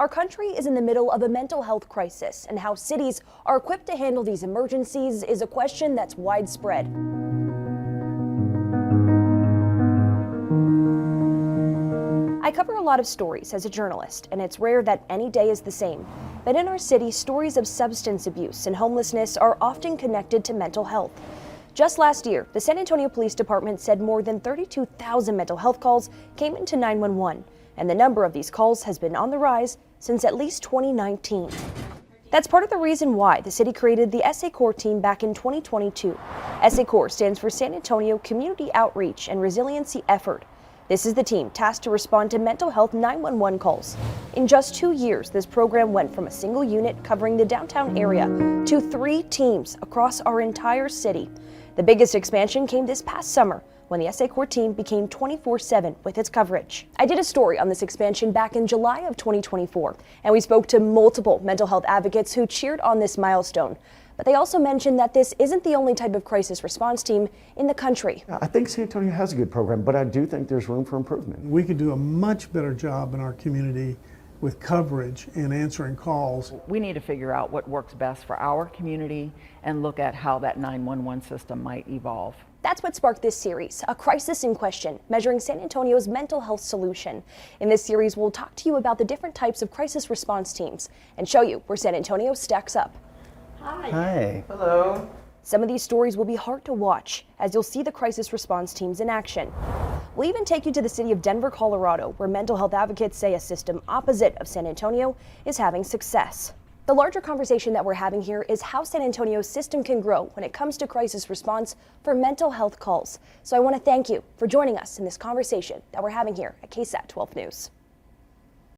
Our country is in the middle of a mental health crisis, and how cities are equipped to handle these emergencies is a question that's widespread. I cover a lot of stories as a journalist, and it's rare that any day is the same. But in our city, stories of substance abuse and homelessness are often connected to mental health. Just last year, the San Antonio Police Department said more than 32,000 mental health calls came into 911, and the number of these calls has been on the rise since at least 2019. That's part of the reason why the city created the SA Corps team back in 2022. SA Corps stands for San Antonio Community Outreach and Resiliency Effort. This is the team tasked to respond to mental health 911 calls. In just 2 years, this program went from a single unit covering the downtown area to 3 teams across our entire city. The biggest expansion came this past summer when the SA Corps team became 24/7 with its coverage. I did a story on this expansion back in July of 2024, and we spoke to multiple mental health advocates who cheered on this milestone. But they also mentioned that this isn't the only type of crisis response team in the country. I think San Antonio has a good program, but I do think there's room for improvement. We could do a much better job in our community with coverage and answering calls. We need to figure out what works best for our community and look at how that 911 system might evolve. That's what sparked this series, A Crisis in Question, measuring San Antonio's mental health solution. In this series, we'll talk to you about the different types of crisis response teams and show you where San Antonio stacks up. Hi. Hi. Hello. Some of these stories will be hard to watch, as you'll see the crisis response teams in action. We'll even take you to the city of Denver, Colorado, where mental health advocates say a system opposite of San Antonio is having success. The larger conversation that we're having here is how San Antonio's system can grow when it comes to crisis response for mental health calls. So I want to thank you for joining us in this conversation that we're having here at KSAT 12 News.